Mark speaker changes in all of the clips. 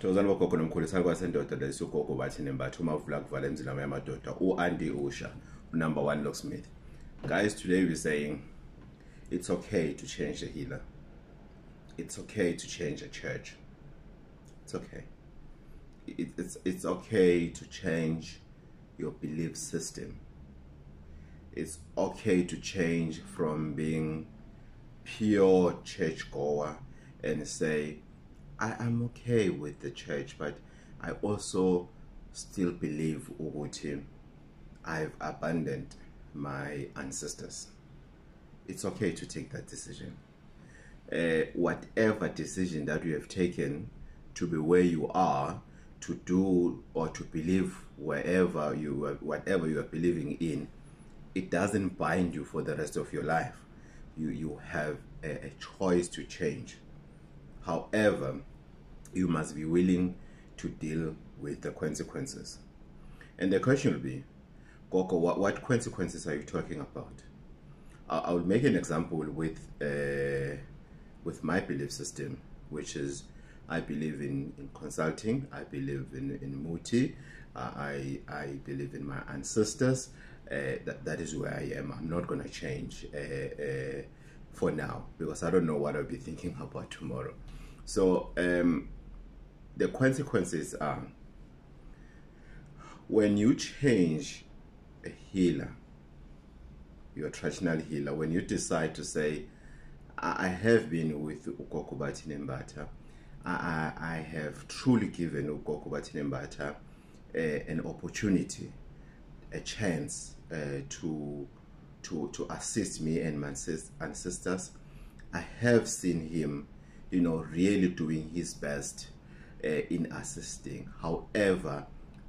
Speaker 1: Tozani bogogo nomkhulisani kwasendoda leso Gogo Bathini Mbatha uma uvula kuvala emzini yamadoda uAndy Usha, number 1 locksmith. Guys, today we're saying it's okay to change the healer. It's okay to change a church. It's okay. It's okay to change your belief system. It's okay to change from being pure churchgoer and say, I'm okay with the church, but I also still believe ukuthi I've abandoned my ancestors. It's okay to take that decision. Whatever decision that you have taken to be where you are, to do or to believe whatever you are believing in, it doesn't bind you for the rest of your life. You have a choice to change. However, you must be willing to deal with the consequences. And the question will be, Gogo, what consequences are you talking about? I will make an example with my belief system, which is I believe in consulting, I believe in Muti, I believe in my ancestors. That is where I am. I'm not going to change for now, because I don't know what I'll be thinking about tomorrow. So the consequences are, when you change a healer, your traditional healer, when you decide to say, I have been with Gogo Bathini Mbatha, I have truly given Gogo Bathini Mbatha an opportunity, a chance to assist me and my ancestors. I have seen him, really doing his best in assisting. However,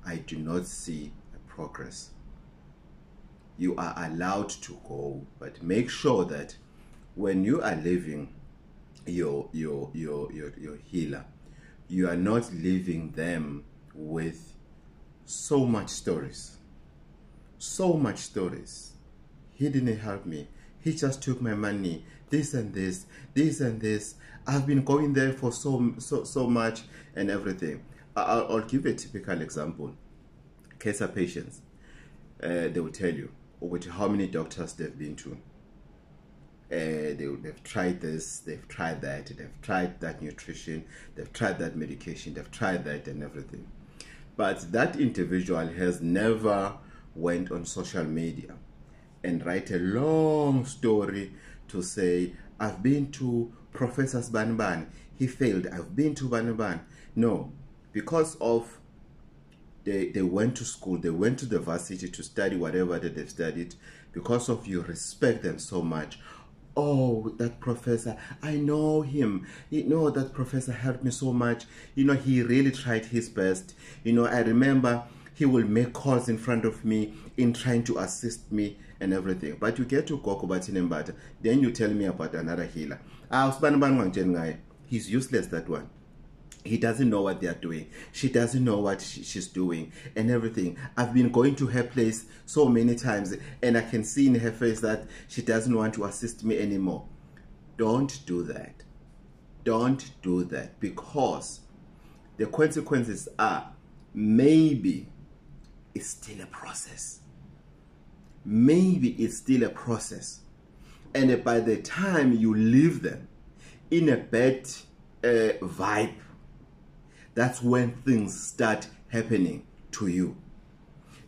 Speaker 1: I do not see a progress. You are allowed to go, but make sure that when you are leaving your healer, you are not leaving them with so much stories. So much stories. He didn't help me. He just took my money. This and this, this and this. I've been going there for so much and everything. I'll give a typical example. Cancer patients. They will tell you how many doctors they've been to. They've tried this, they've tried that, they've tried that nutrition, they've tried that medication, they've tried that and everything. But that individual has never went on social media and write a long story to say, I've been to Professor Banban, he failed, I've been to Banban. No, because of they went to school, they went to the varsity to study whatever that they've studied, because of you respect them so much. Oh, that professor, I know him. That professor helped me so much. He really tried his best. I remember he will make calls in front of me in trying to assist me and everything. But you get to Gogo Bathini Mbatha, then you tell me about another healer. He's useless, that one. He doesn't know what they are doing. She doesn't know what she's doing and everything. I've been going to her place so many times and I can see in her face that she doesn't want to assist me anymore. Don't do that. Don't do that, because the consequences are, maybe it's still a process. Maybe it's still a process. And by the time you leave them in a bad vibe, that's when things start happening to you.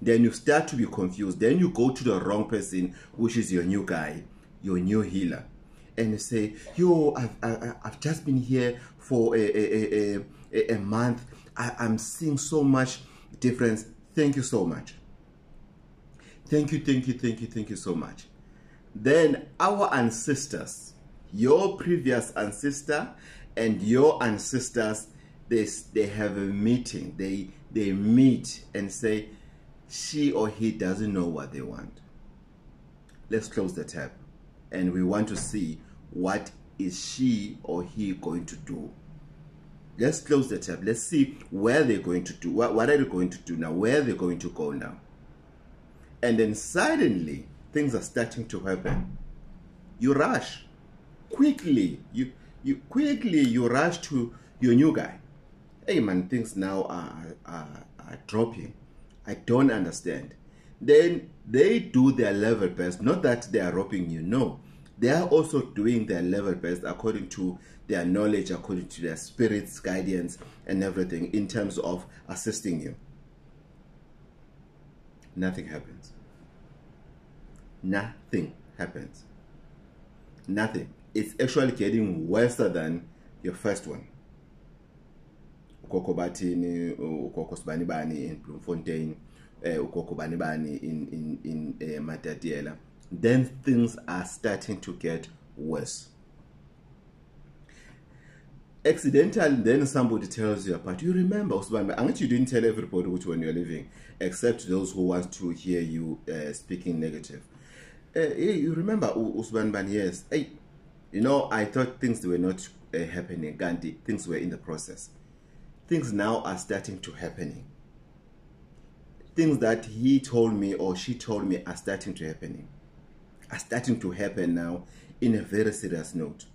Speaker 1: Then you start to be confused. Then you go to the wrong person, which is your new guy, your new healer. And you say, yo, I've just been here for a month. I'm seeing so much difference. Thank you so much. Thank you so much. Then our ancestors, your previous ancestor and your ancestors, they have a meeting. They meet and say, she or he doesn't know what they want. Let's close the tab, and we want to see what is she or he going to do. Let's close the tab. Let's see where they're going to do. What are they going to do now? Where they're going to go now? And then suddenly things are starting to happen. You rush quickly. You rush to your new guy. hey man, things now are dropping. I don't understand. Then they do their level best. Not that they are robbing you, no. They are also doing their level best according to their knowledge, according to their spirit's guidance and everything in terms of assisting you. Nothing happens. Nothing happens. Nothing. It's actually getting worse than your first one. Gogo Bathini, Gogo Bathini in Bloemfontein, Gogo Bathini in Matatiela. Then things are starting to get worse. Accidentally, then somebody tells you, but you remember, Usman, you didn't tell everybody which one you're living, except those who want to hear you speaking negative. Hey, you remember, Usman, yes. Hey, you know, I thought things were not happening. Gandhi, things were in the process. Things now are starting to happening. Things that he told me or she told me are starting to happen now in a very serious note.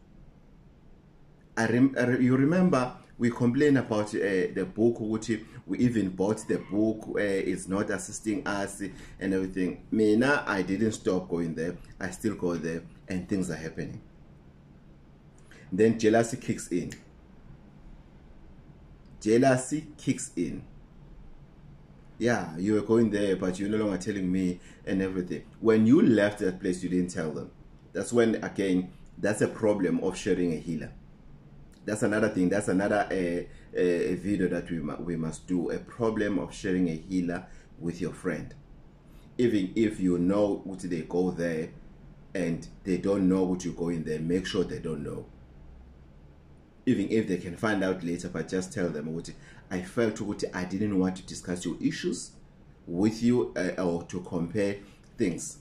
Speaker 1: You remember we complained about the book, which we even bought the book, it's not assisting us and everything. Now I didn't stop going there. I still go there and things are happening. Then jealousy kicks in. Jealousy kicks in. Yeah, you were going there, but you're no longer telling me and everything. When you left that place, you didn't tell them. That's when, again, that's a problem of sharing a healer. That's another thing. That's another a video that we must do. A problem of sharing a healer with your friend. Even if you know what they go there and they don't know what you go in there, make sure they don't know. Even if they can find out later, but just tell them what I felt what I didn't want to discuss your issues with you or to compare things,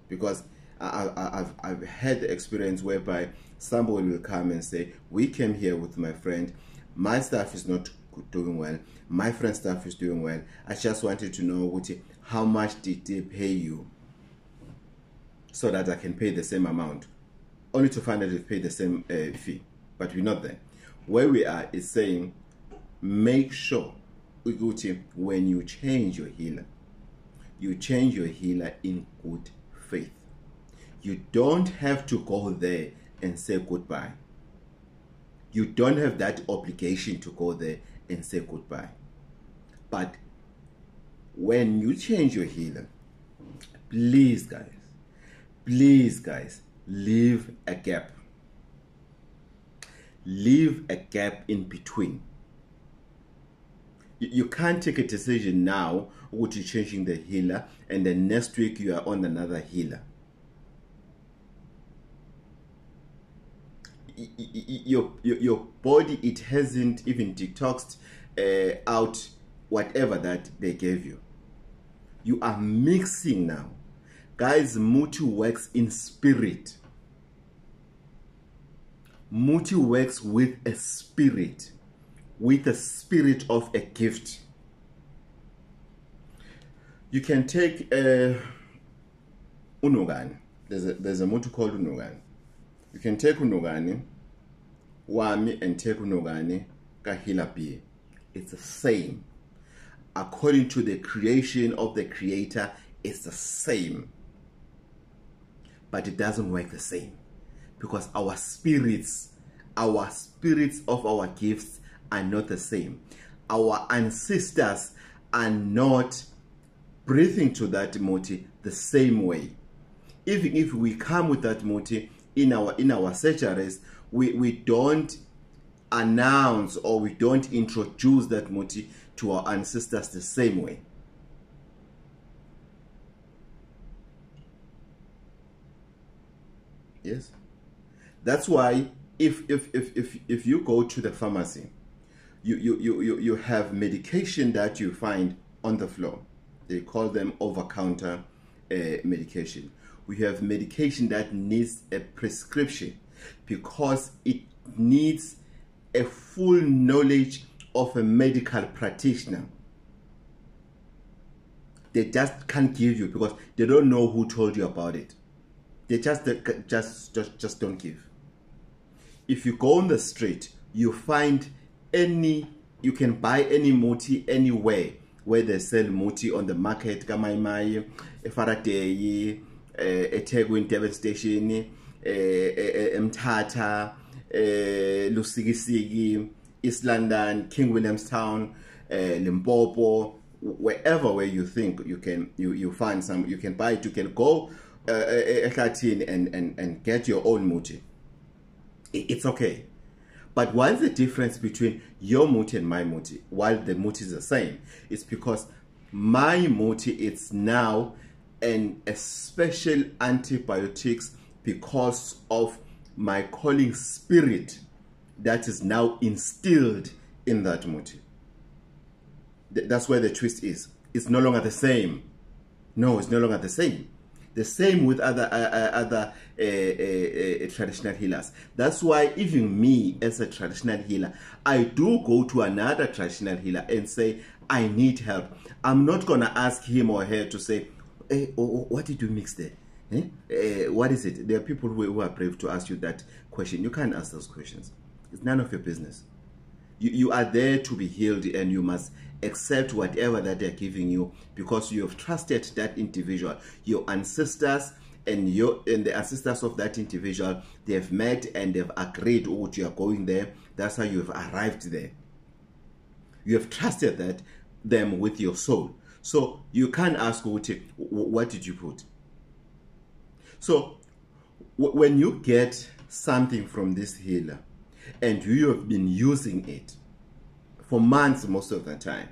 Speaker 1: because I've had the experience whereby somebody will come and say, we came here with my friend, my stuff is not doing well, my friend's stuff is doing well, I just wanted to know what how much did they pay you so that I can pay the same amount, only to find out they pay the same fee. But we're not there. Where we are is saying, make sure when you change your healer, you change your healer in good faith. You don't have to go there and say goodbye. You don't have that obligation to go there and say goodbye. But when you change your healer, please guys, leave a gap. Leave a gap in between. You can't take a decision now which you're changing the healer and then next week you are on another healer. Your body, it hasn't even detoxed out whatever that they gave you. You are mixing now. Guys, Muti works in spirit. Muti works with a spirit of a gift. You can take unogani. There's a Muti called unogani. You can take unogani wami and take unogani kahila B. It's the same. According to the creation of the creator, it's the same. But it doesn't work the same. Because our spirits of our gifts are not the same. Our ancestors are not breathing to that moti the same way. Even if we come with that moti in our surgeries, we don't announce or we don't introduce that moti to our ancestors the same way. Yes. That's why if you go to the pharmacy, you have medication that you find on the floor. They call them over-counter medication. We have medication that needs a prescription because it needs a full knowledge of a medical practitioner. They just can't give you because they don't know who told you about it. They just don't give. If you go on the street, you find any You can buy any muti anywhere where they sell muti on the market. Kamaimai, Faraday, eThekwini Durban Station, Mthatha, Lusikisiki, East London, King Williamstown, Limpopo, wherever where you think you find some, you can buy it. You can go and get your own muti. It's okay. But what's the difference between your muti and my muti? While the muti is the same, it's because my muti, it's now a special antibiotics because of my calling spirit that is now instilled in that muti. That's where the twist is. It's no longer the same. No, it's no longer the same. The same with other traditional healers. That's why even me as a traditional healer, I do go to another traditional healer and say, I need help. I'm not going to ask him or her to say, hey, what did you mix there? What is it? There are people who are brave to ask you that question. You can't ask those questions. It's none of your business. You are there to be healed, and you must accept whatever that they're giving you because you have trusted that individual. Your ancestors and the ancestors of that individual, they have met and they've agreed what you are going there. That's how you have arrived there. You have trusted them with your soul. So you can't ask, what did you put? So when you get something from this healer and you have been using it for months most of the time,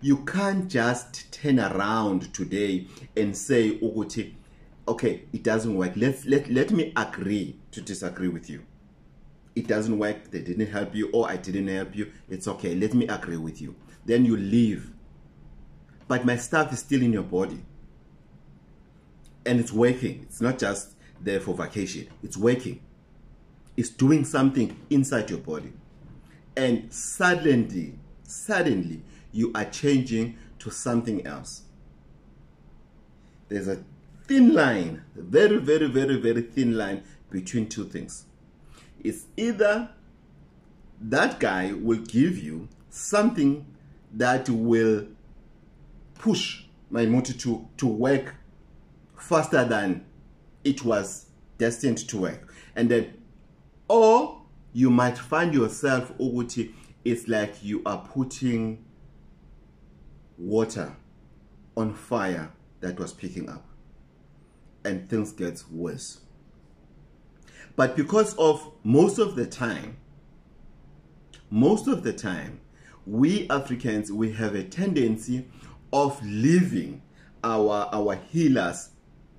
Speaker 1: you can't just turn around today and say, okay, it doesn't work. Let me agree to disagree with you. It doesn't work. They didn't help you, or I didn't help you. It's okay. Let me agree with you. Then you leave. But my stuff is still in your body. And it's working. It's not just there for vacation. It's working. It's doing something inside your body. And suddenly, you are changing to something else. There's a thin line, very, very, very, very thin line between two things. It's either that guy will give you something that will push my muti to work faster than it was destined to work, and then, or you might find yourself, it's like you are putting water on fire that was picking up, and things get worse. But because of most of the time, we Africans, we have a tendency of leaving our healers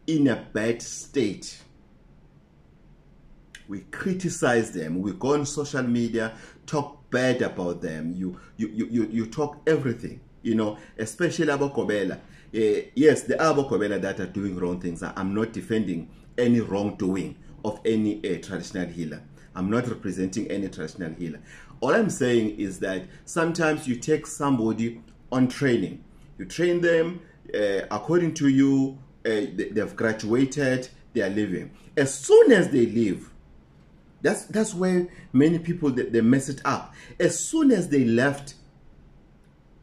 Speaker 1: in a bad state. We criticize them. We go on social media, talk bad about them. You talk everything, especially about Kobela. Yes, there are Kobela that are doing wrong things. I'm not defending any wrongdoing of any traditional healer. I'm not representing any traditional healer. All I'm saying is that sometimes you take somebody on training. You train them according to you. They've graduated. They are leaving. As soon as they leave, that's where many people they mess it up. As soon as they left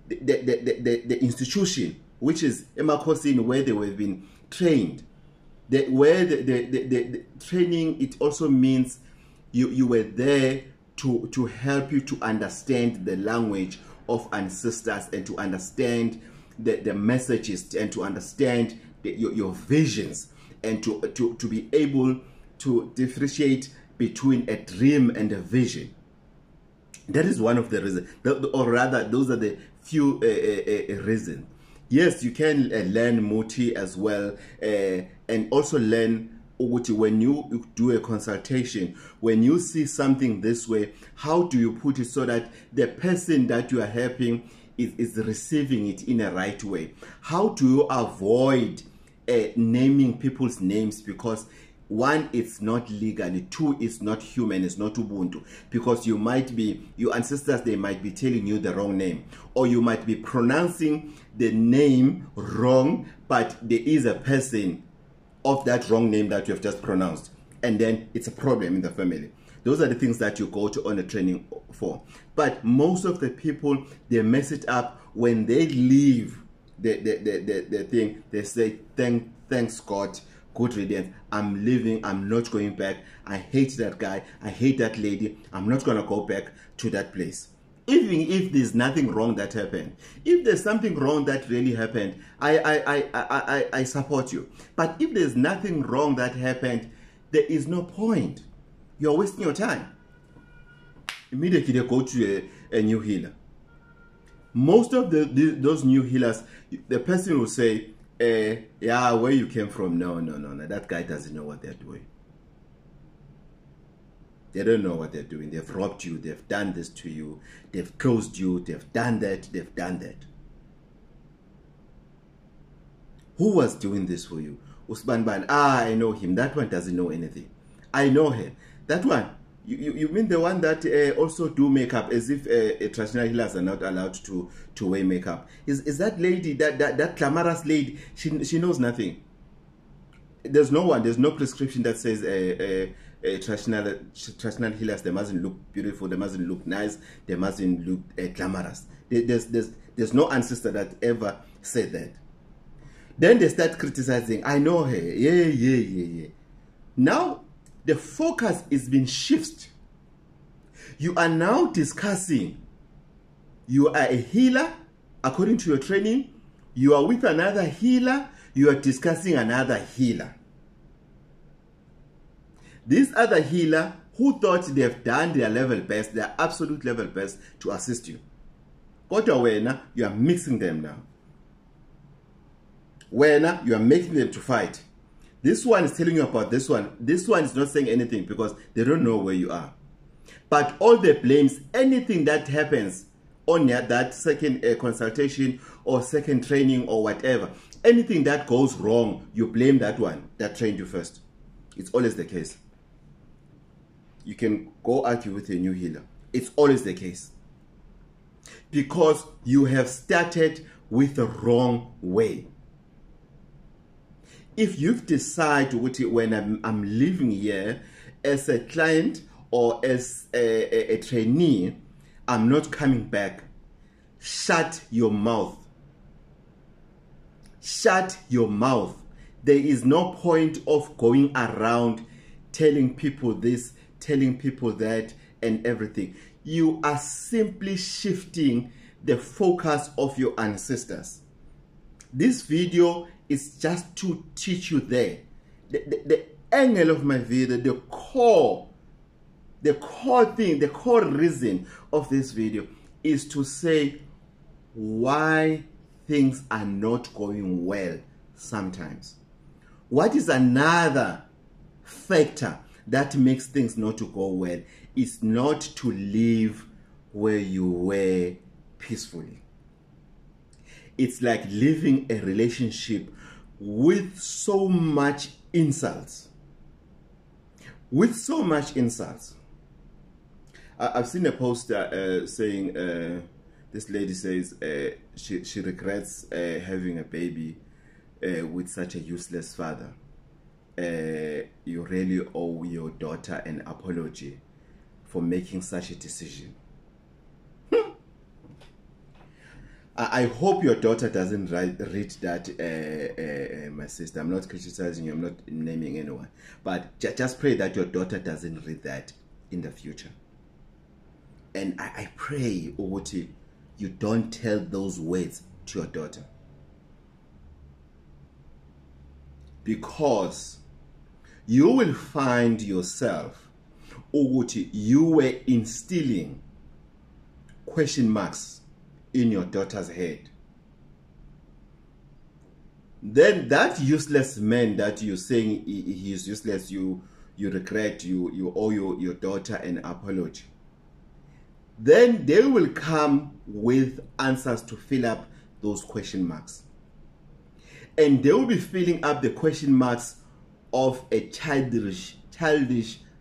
Speaker 1: the institution, which is Emakosin, where they were being trained, where the training, it also means you were there to help you to understand the language of ancestors and to understand the messages and to understand your visions and to be able to differentiate between a dream and a vision. That is one of the reasons, or rather those are the few reasons. Yes, you can learn muti as well, and also learn when you do a consultation, when you see something this way, how do you put it so that the person that you are helping is receiving it in a right way? How do you avoid naming people's names? Because one, it's not legally. Two, it's not human. It's not Ubuntu. Because you might be, your ancestors, they might be telling you the wrong name. Or you might be pronouncing the name wrong, but there is a person of that wrong name that you have just pronounced. And then it's a problem in the family. Those are the things that you go to on a training for. But most of the people, they mess it up when they leave the thing. They say, thanks God, good riddance. I'm leaving. I'm not going back. I hate that guy. I hate that lady. I'm not going to go back to that place. Even if there's nothing wrong that happened, if there's something wrong that really happened, I support you. But if there's nothing wrong that happened, there is no point. You're wasting your time. Immediately they go to a new healer. Most of those new healers, the person will say, yeah, where you came from, no, that guy doesn't know what they're doing. They don't know what they're doing. They've robbed you. They've done this to you. They've closed you. They've done that. They've done that. Who was doing this for you? Usman Ban. Ah, I know him. That one doesn't know anything. I know her. That one. You mean the one that also do makeup, as if traditional healers are not allowed to wear makeup? Is that lady, that glamorous lady? She knows nothing. There's no one. There's no prescription that says traditional healers, they mustn't look beautiful, they mustn't look nice, they mustn't look glamorous. There's no ancestor that ever said that. Then they start criticizing. I know her. Yeah. Now the focus is being shifted. You are now discussing. You are a healer according to your training. You are with another healer. You are discussing another healer. This other healer who thought they've done their level best, their absolute level best to assist you. Kodwa wena, you are mixing them now. Wena, you are making them to fight. This one is telling you about this one. This one is not saying anything because they don't know where you are. But all the blames, anything that happens on that second consultation or second training or whatever, anything that goes wrong, you blame that one that trained you first. It's always the case. You can go argue with a new healer. It's always the case. Because you have started with the wrong way. If you've decided when I'm living here as a client or as a trainee, I'm not coming back, shut your mouth. Shut your mouth. There is no point of going around telling people this, telling people that, and everything. You are simply shifting the focus of your ancestors. This video is just to teach you there. The angle of my video, the core thing, the core reason of this video is to say why things are not going well sometimes. What is another factor that makes things not to go well? Is not to live where you were peacefully. It's like living a relationship with so much insults. With so much insults. I've seen a poster saying, this lady says she regrets having a baby with such a useless father. You really owe your daughter an apology for making such a decision. I hope your daughter doesn't read that, my sister. I'm not criticizing you, I'm not naming anyone. But just pray that your daughter doesn't read that in the future. And I pray, Uguti, you don't tell those words to your daughter. Because you will find yourself, Uguti, you were instilling question marks in your daughter's head. Then that useless man that you're saying he is useless, you regret, you owe your daughter an apology. Then they will come with answers to fill up those question marks. And they will be filling up the question marks of a childish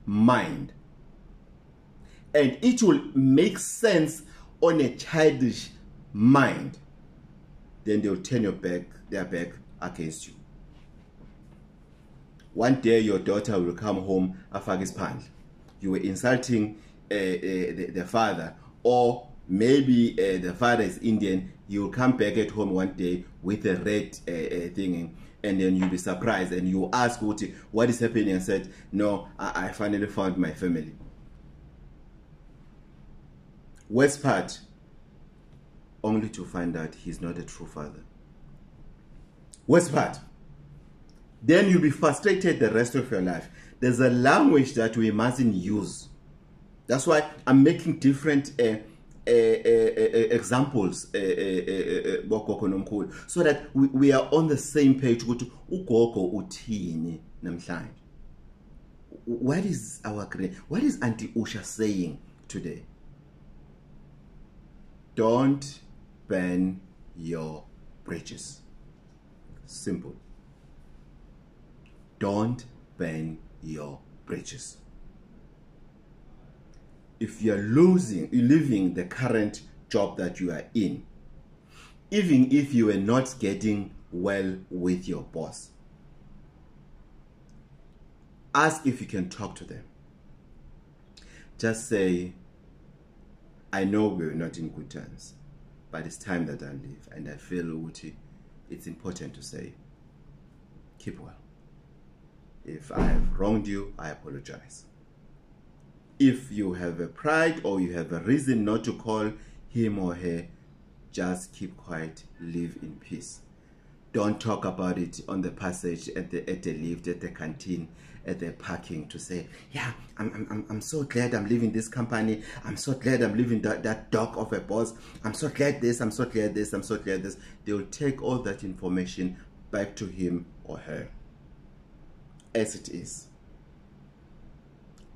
Speaker 1: mind. And it will make sense on a childish mind. Then they'll turn their back against you. One day your daughter will come home after his pan. you were insulting the father, or maybe the father is Indian, you'll come back at home one day with a red thing, and then you'll be surprised and you ask Uti, what is happening, and said, no, I finally found my family. Worst part, only to find out he's not a true father. Worst part. Then you'll be frustrated the rest of your life. There's a language that we mustn't use. That's why I'm making different examples, so that we are on the same page. What is what is Auntie Usha saying today? Don't burn your bridges. Simple. Don't burn your bridges. If you're leaving the current job that you are in, even if you are not getting well with your boss, ask if you can talk to them. Just say, I know we're not in good terms, but it's time that I leave, and I feel it's important to say, keep well. If I have wronged you, I apologize. If you have a pride or you have a reason not to call him or her, just keep quiet, live in peace. Don't talk about it on the passage, at the lift, at the canteen, at the parking, to say, yeah, I'm so glad I'm leaving this company. I'm so glad I'm leaving that dog of a boss. I'm so glad this, I'm so glad this, I'm so glad this. They will take all that information back to him or her as it is.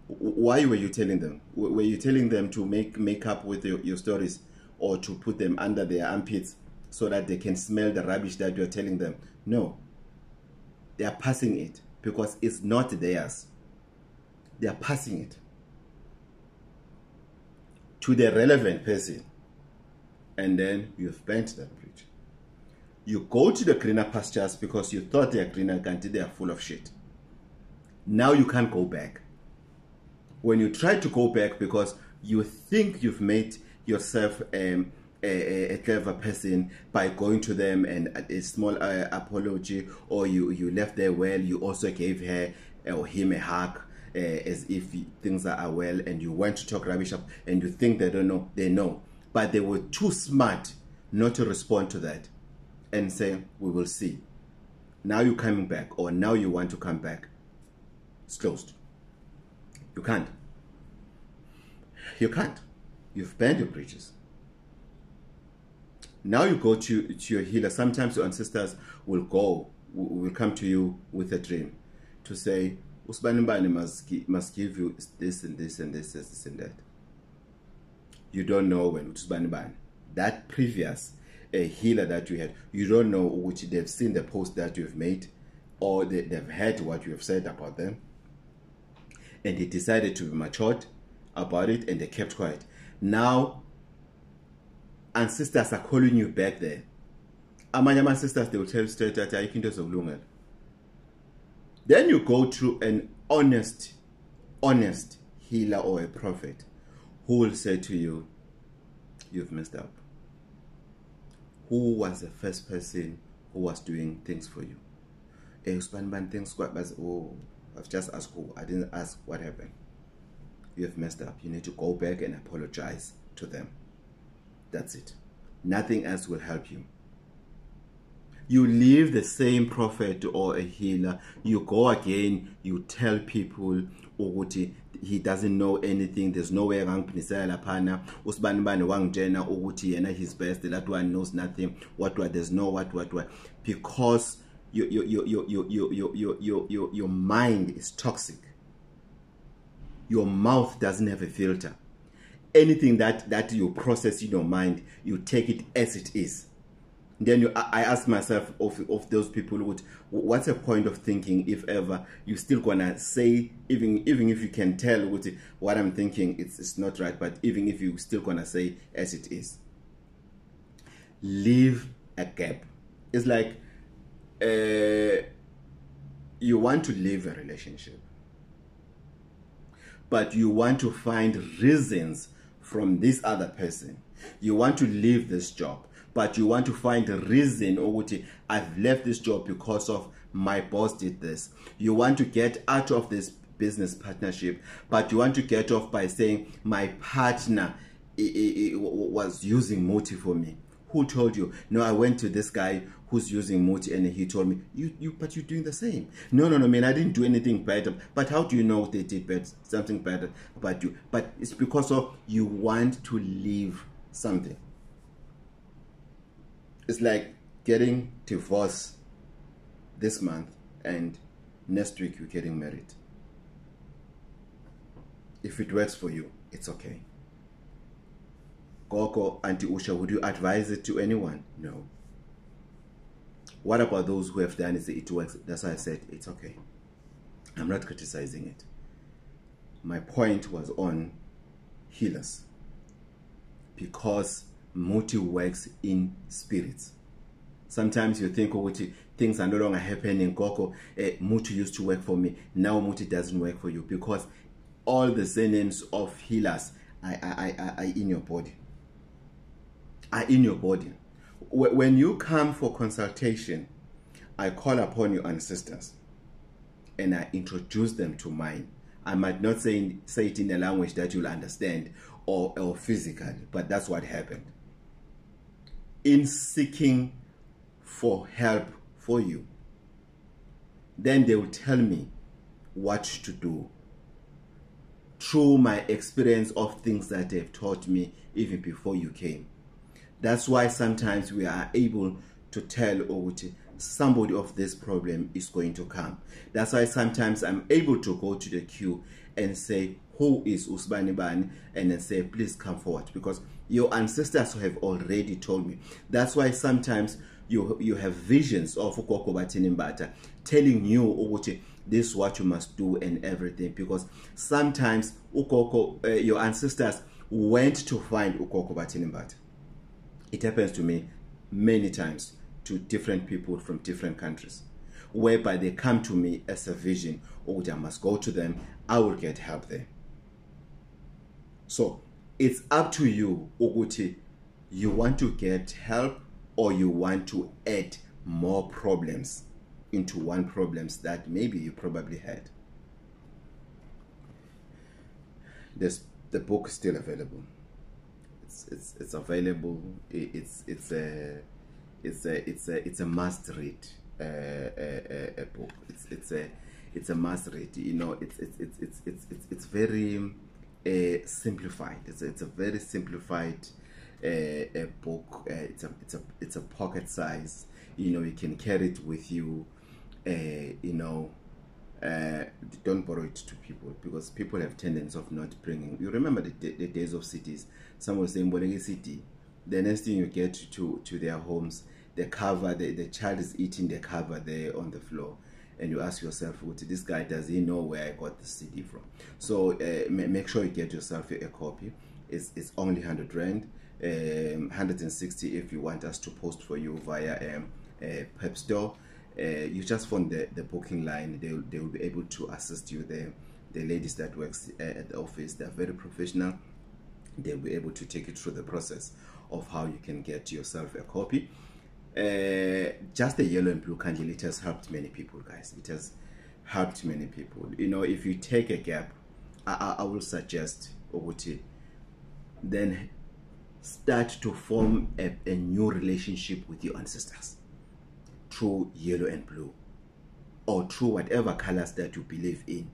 Speaker 1: Why were you telling them? Were you telling them to make up with your stories, or to put them under their armpits so that they can smell the rubbish that you're telling them? No. They are passing it because it's not theirs. They are passing it to the relevant person, and then you've burnt that bridge. You go to the greener pastures because you thought they are greener, and they are full of shit. Now you can't go back. When you try to go back because you think you've made yourself a clever person by going to them and a small apology, or you left there well, you also gave her or him a hug as if things are well, and you went to talk rubbish up, and you think they don't know, they know. But they were too smart not to respond to that and say, we will see. Now you're coming back, or now you want to come back. It's closed. You can't. You can't. You've burned your bridges. Now you go to your healer. Sometimes your ancestors will come to you with a dream to say, Usbanibani must give you this and this and this and that. You don't know when Usbanibani, that previous healer that you had, you don't know which they've seen the post that you've made, or they've heard what you have said about them, and they decided to be matured about it, and they kept quiet. Now ancestors are calling you back there. Amanye ancestors, they will tell you straight that ayikho into. Then you go to an honest healer or a prophet who will say to you, you've messed up. Who was the first person who was doing things for you? Oh, I've just asked who. I didn't ask what happened. You have messed up. You need to go back and apologize to them. That's it. Nothing else will help you. You leave the same prophet or a healer, you go again, you tell people ukuthi he doesn't know anything, there's no way angiphinisela laphana, usibani wangitshena ukuthi yena his best, that one knows nothing, what there's no what, because your mind is toxic. Your mouth doesn't have a filter. Anything that you process in your mind, you take it as it is. Then I ask myself of those people, what's the point of thinking if ever you still gonna say, even if you can tell what I'm thinking, it's not right, but even if you still gonna say as it is. Leave a gap. It's like you want to leave a relationship, but you want to find reasons from this other person. You want to leave this job, but you want to find a reason, or I've left this job because of my boss did this. You want to get out of this business partnership, but you want to get off by saying my partner was using Muti for me. Who told you? No, I went to this guy who's using Muti and he told me, but you're doing the same. No, man, I didn't do anything bad. But how do you know they did bad, something bad about you? But it's because of you want to leave something. It's like getting divorced this month and next week you're getting married. If it works for you, it's okay. Gogo, Auntie Usha, would you advise it to anyone? No. What about those who have done it? It works. That's why I said it's okay. I'm not criticizing it. My point was on healers. Because Muti works in spirits. Sometimes you think, oh, things are no longer happening. Gogo, Muti used to work for me. Now Muti doesn't work for you. Because all the surnames of healers are in your body. Are in your body. When you come for consultation, I call upon your ancestors and I introduce them to mine. I might not say it in a language that you'll understand or physically, but that's what happened. In seeking for help for you, then they will tell me what to do through my experience of things that they've taught me even before you came. That's why sometimes we are able to tell Oguti, somebody of this problem is going to come. That's why sometimes I'm able to go to the queue and say, who is Usbani Bani? And then say, please come forward. Because your ancestors have already told me. That's why sometimes you have visions of Gogo Bathini Mbatha telling you, Oguti, this is what you must do and everything. Because sometimes your ancestors went to find Gogo Bathini Mbatha. It happens to me many times to different people from different countries, whereby they come to me as a vision, or I must go to them, I will get help there. So it's up to you, Oguti, you want to get help or you want to add more problems into one problems that maybe you probably had. The book is still available. It's available. It's a must read a book. It's a must read. You know, it's very simplified. It's a very simplified book. It's a pocket size. You know, you can carry it with you. You know. Don't borrow it to people, because people have tendency of not bringing. You remember the days of cities. Someone was saying Bolege city, the next thing you get to their homes, the cover, the child is eating the cover there on the floor, and you ask yourself, what this guy, does he know where I got the CD from? So make sure you get yourself a copy. It's only 100 Rand, 160 if you want us to post for you via Pep Store. You just phone the booking line. They will be able to assist you there. The ladies that works at the office, they're very professional. They'll be able to take you through the process of how you can get yourself a copy. Just the yellow and blue candle, it has helped many people, guys. It has helped many people. You know, if you take a gap, I will suggest, Oguti, then start to form a new relationship with your ancestors through yellow and blue, or through whatever colors that you believe in.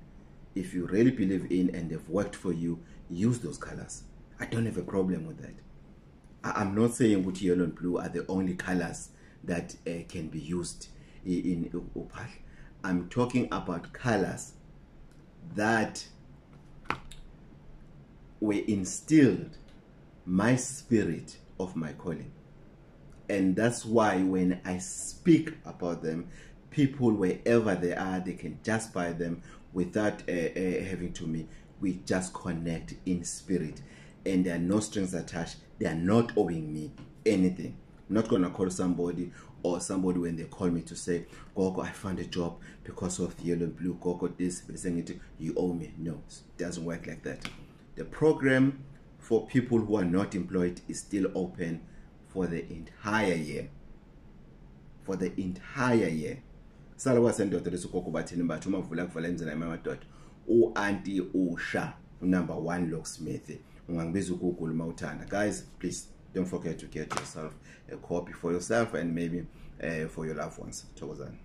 Speaker 1: If you really believe in and they've worked for you, use those colors. I don't have a problem with that. I'm not saying that yellow and blue are the only colors that can be used in Upal. I'm talking about colors that were instilled my spirit of my calling. And that's why when I speak about them, people wherever they are, they can just buy them without having to me. We just connect in spirit, and there are no strings attached. They are not owing me anything. I'm not gonna call somebody or somebody when they call me to say, Gogo, I found a job because of Yellow and Blue, Gogo this, saying it, you owe me. No, it doesn't work like that. The program for people who are not employed is still open for the entire year. For the entire year. Salwa sendoda leSgogo Bathini Mbatha umavula kuvala emzini amadoda. U-Auntie Usha, number 1 locksmith. Ungangibiza uGoogle uma uthanda. Guys, please don't forget to get yourself a copy for yourself and maybe for your loved ones. Thokozani.